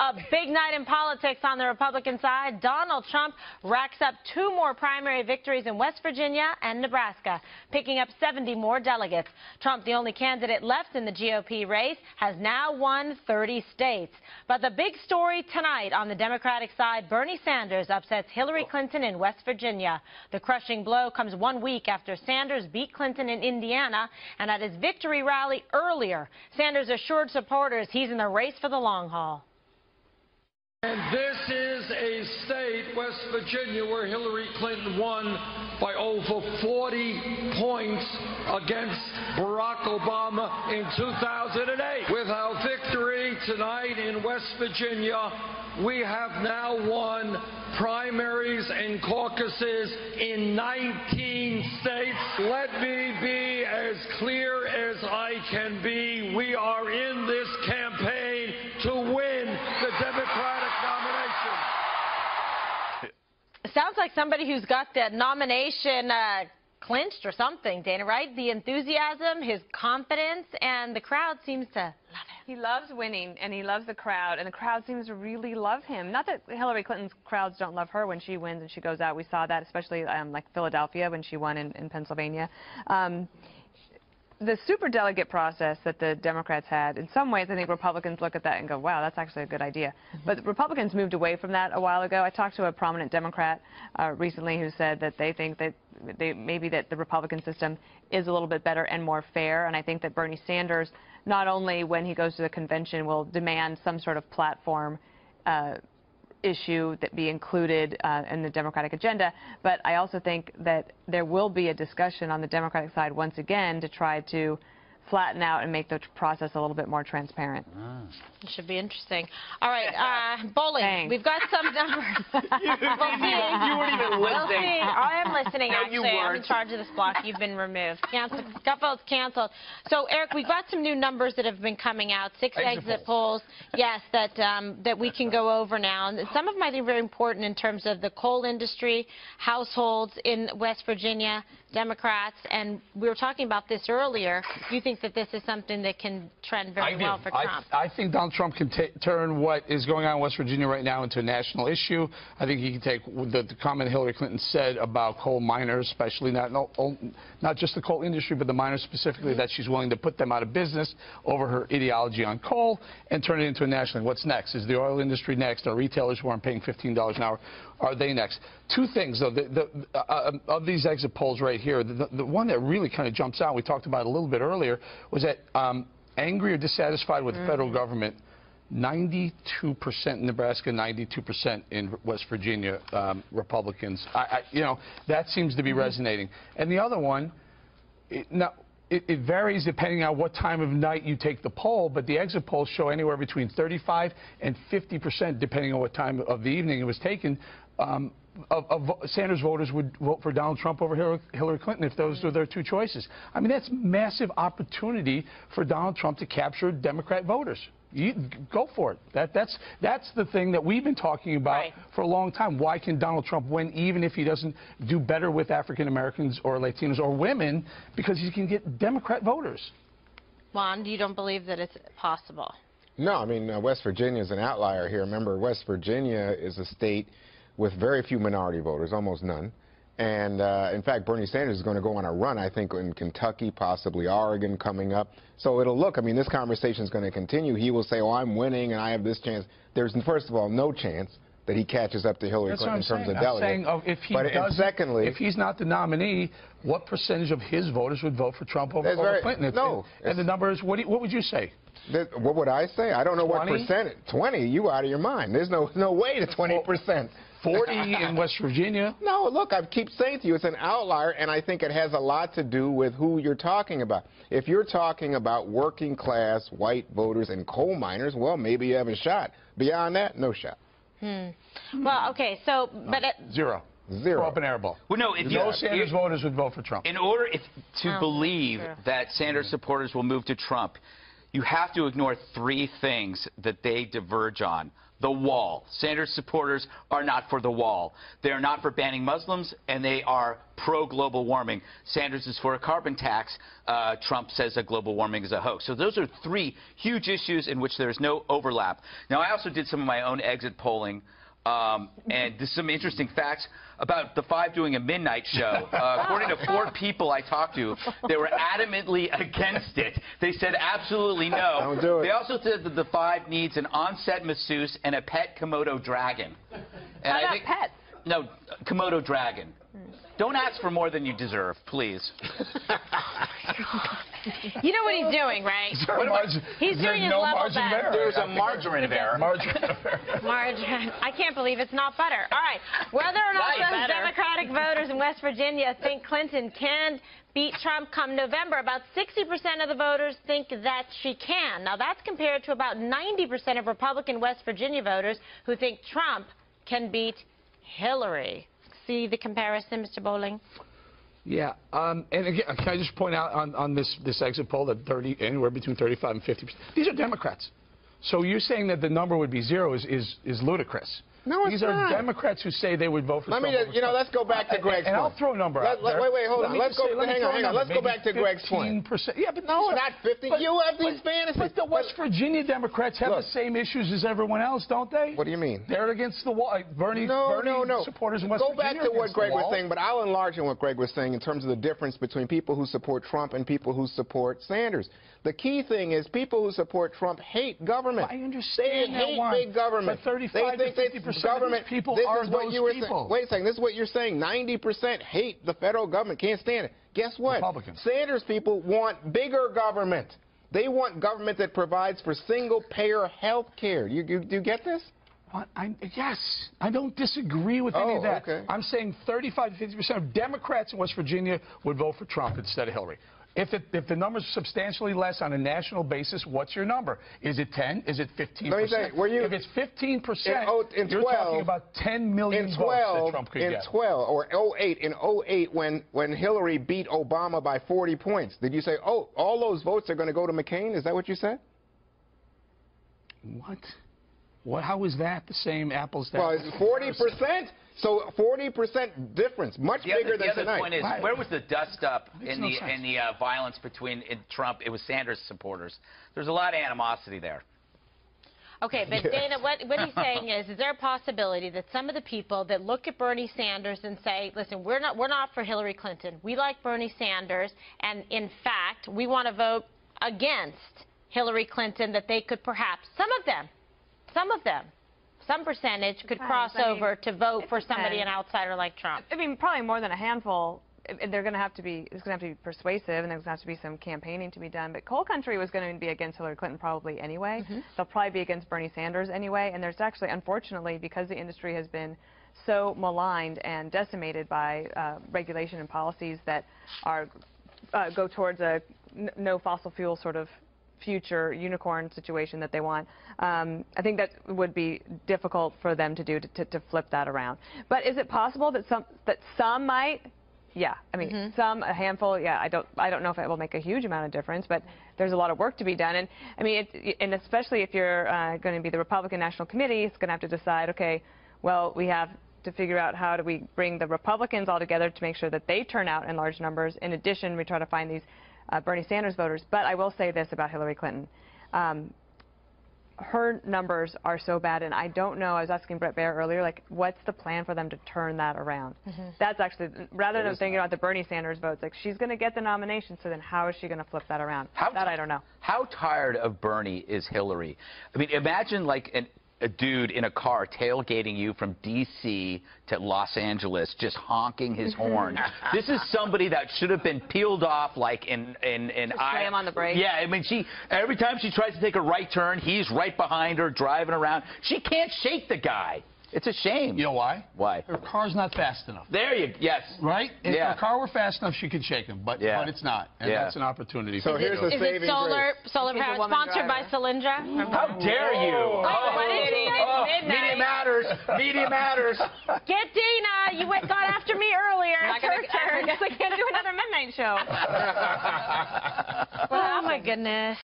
A big night in politics on the Republican side. Donald Trump racks up 2 more primary victories in West Virginia and Nebraska, picking up 70 more delegates. Trump, the only candidate left in the GOP race, has now won 30 states. But the big story tonight on the Democratic side, Bernie Sanders upsets Hillary Clinton in West Virginia. The crushing blow comes 1 week after Sanders beat Clinton in Indiana, and at his victory rally earlier, Sanders assured supporters he's in the race for the long haul. And this is a state, West Virginia, where Hillary Clinton won by over 40 points against Barack Obama in 2008. With our victory tonight in West Virginia, we have now won primaries and caucuses in 19 states. Let me be as clear as I can be. We are in this campaign to win the Democratic nomination. Sounds like somebody who's got that nomination clinched or something, Dana, right? The enthusiasm, his confidence, and the crowd seems to love him. He loves winning, and he loves the crowd, and the crowd seems to really love him. Not that Hillary Clinton's crowds don't love her when she wins and she goes out. We saw that, especially like Philadelphia when she won in Pennsylvania. The superdelegate process that the Democrats had, in some ways, I think Republicans look at that and go, wow, that's actually a good idea. But Republicans moved away from that a while ago. I talked to a prominent Democrat recently who said that they think that maybe that the Republican system is a little bit better and more fair. And I think that Bernie Sanders, not only when he goes to the convention, will demand some sort of platform issue that be included in the Democratic agenda, but I also think that there will be a discussion on the Democratic side once again to try to flatten out and make the process a little bit more transparent. It should be interesting. All right, bowling. Thanks. We've got some numbers. You weren't even listening. We'll see. I am listening, No, actually. you I'm in weren't. charge of this block. You've been removed. Canceled. Gutfeld's canceled. So, Eric, we've got some new numbers that have been coming out. 6 exit polls, yes, that we can go over now. And some of them I think are very important in terms of the coal industry, households in West Virginia, Democrats, and we were talking about this earlier. You think that this is something that can trend very well for Trump? I think Donald Trump can turn what is going on in West Virginia right now into a national issue. I think he can take the comment Hillary Clinton said about coal miners, especially not just the coal industry, but the miners specifically, that she's willing to put them out of business over her ideology on coal and turn it into a national. What's next? Is the oil industry next? Are retailers who aren't paying $15 an hour, are they next? 2 things, though, of these exit polls right here, the one that really kind of jumps out, we talked about it a little bit earlier, was that angry or dissatisfied with the federal government, 92% in Nebraska, 92% in West Virginia, Republicans. You know, that seems to be resonating. And the other one, it varies depending on what time of night you take the poll, but the exit polls show anywhere between 35 and 50%, depending on what time of the evening it was taken, of Sanders voters would vote for Donald Trump over Hillary Clinton if those were their 2 choices. I mean, that's massive opportunity for Donald Trump to capture Democrat voters. You go for it. That's the thing that we've been talking about for a long time. Why can Donald Trump win even if he doesn't do better with African Americans or Latinos or women? Because he can get Democrat voters. Juan, you don't believe that it's possible? No, I mean, West Virginia is an outlier here. Remember, West Virginia is a state with very few minority voters, almost none. And, in fact, Bernie Sanders is going to go on a run, I think, in Kentucky, possibly Oregon coming up. So it'll look, I mean, this conversation is going to continue. He will say, oh, I'm winning and I have this chance. There's, first of all, no chance that he catches up to Hillary Clinton in terms of delegates. Secondly, if he's not the nominee, what percentage of his voters would vote for Trump over Clinton? And the number is, what would you say? What would I say? I don't know 20? what percentage. 20? You out of your mind. There's no way to 20%. 40 in West Virginia. No, look, I keep saying to you, it's an outlier, and I think it has a lot to do with who you're talking about. If you're talking about working class white voters and coal miners, well, maybe you have a shot. Beyond that, no shot. Well, okay, so, but... Zero. Zero. Up an airball. Well, no, no Sanders voters would vote for Trump. In order to believe that Sanders supporters will move to Trump, you have to ignore three things that they diverge on. The wall. Sanders supporters are not for the wall. They are not for banning Muslims, and they are pro-global warming. Sanders is for a carbon tax. Trump says that global warming is a hoax. So those are three huge issues in which there is no overlap. Now, I also did some of my own exit polling, and there's some interesting facts about the Five doing a midnight show. According to 4 people I talked to, they were adamantly against it. They said absolutely no. Don't do it. They also said that the Five needs an on-set masseuse and a pet Komodo dragon. And How about pets? No, Komodo dragon. Don't ask for more than you deserve, please. You know what he's doing, right? He's doing his no level margin best. there? There's a margarine of error. Margarine. I can't believe it's not butter. All right. Whether or not those Democratic voters in West Virginia think Clinton can beat Trump come November, about 60% of the voters think that she can. Now, that's compared to about 90% of Republican West Virginia voters who think Trump can beat Hillary. See the comparison, Mr. Bowling? Yeah, and again, can I just point out on this exit poll that anywhere between 35 and 50%, these are Democrats. So you're saying that the number would be 0 is ludicrous. No, it's These not. are Democrats who say they would vote for Let Trump. me just, let's go back to Greg's and point. I'll throw a number out there. Wait, hold on. Let's go. Hang on. Let's go back to Greg's point. 15%. Yeah, but No, not 50. You have these fantasies. But the West Virginia Democrats have Look. the same issues as everyone else, don't they? What do you mean? They're against the wall. Bernie supporters in West Go Virginia back to what Greg was wall. saying, but I'll enlarge on what Greg was saying in terms of the difference between people who support Trump and people who support Sanders. The key thing is people who support Trump hate government. I understand They hate big government. But 35 they think to 50% government. of these people this are is what those you were people. Wait a second. This is what you're saying. 90% hate the federal government. Can't stand it. Guess what? Republicans. Sanders people want bigger government. They want government that provides for single-payer health care. Do you get this? Yes, I don't disagree with any of that. Okay. I'm saying 35 to 50% of Democrats in West Virginia would vote for Trump instead of Hillary. If the number's substantially less on a national basis, what's your number? Is it 10? Is it 15%? Let me say, if it's 15%, you're talking about 10 million votes that Trump could get. In 12 or 08, in 08 when Hillary beat Obama by 40 points, did you say, oh, all those votes are going to go to McCain? Is that what you said? What? How is that the same apples to Well, apples? it's 40%. So 40% difference, much bigger than the other tonight. point is, where was the dust-up in no the violence between Trump? It was Sanders supporters. There's a lot of animosity there. Okay, but Dana, what he's saying is there a possibility that some of the people that look at Bernie Sanders and say, listen, we're not for Hillary Clinton. We like Bernie Sanders, and in fact, we want to vote against Hillary Clinton, that they could perhaps, some of them, some percentage could cross over to vote for somebody, an outsider like Trump. I mean, probably more than a handful. They're going to have to be. It's going to have to be persuasive, and there's going to have to be some campaigning to be done. But coal country was going to be against Hillary Clinton probably anyway. They'll probably be against Bernie Sanders anyway. And there's actually, unfortunately, because the industry has been so maligned and decimated by regulation and policies that are go towards a no fossil fuel sort of future unicorn situation that they want. I think that would be difficult for them to do to flip that around. But is it possible that some might? Yeah, I mean, a handful. Yeah, I don't know if it will make a huge amount of difference, but there's a lot of work to be done. And I mean, and especially if you're going to be the Republican National Committee, it's going to have to decide. Okay, well, we have to figure out how do we bring the Republicans all together to make sure that they turn out in large numbers. In addition, we try to find these Bernie Sanders voters. But I will say this about Hillary Clinton. Her numbers are so bad, and I don't know, I was asking Brett Baer earlier, like, what's the plan for them to turn that around? That's actually, rather than thinking about the Bernie Sanders votes, like, she's going to get the nomination, so then how is she going to flip that around? That I don't know. How tired of Bernie is Hillary? I mean, imagine, like, a dude in a car tailgating you from D.C. to Los Angeles, just honking his horn. This is somebody that should have been peeled off, like in slam on the brake. Yeah, I mean, every time she tries to take a right turn, he's right behind her, driving around. She can't shake the guy. It's a shame. You know why? Why? Her car's not fast enough. There you, yes. Right? If Yeah. her car were fast enough, she could shake him, but it's not. And that's an opportunity. So for here's her. a Is saving it solar grace. power sponsored by Solyndra? How dare you? What did you say? Media matters. Media matters. Get Dana. You got after me earlier. I guess I can't do another midnight show. Oh, my goodness.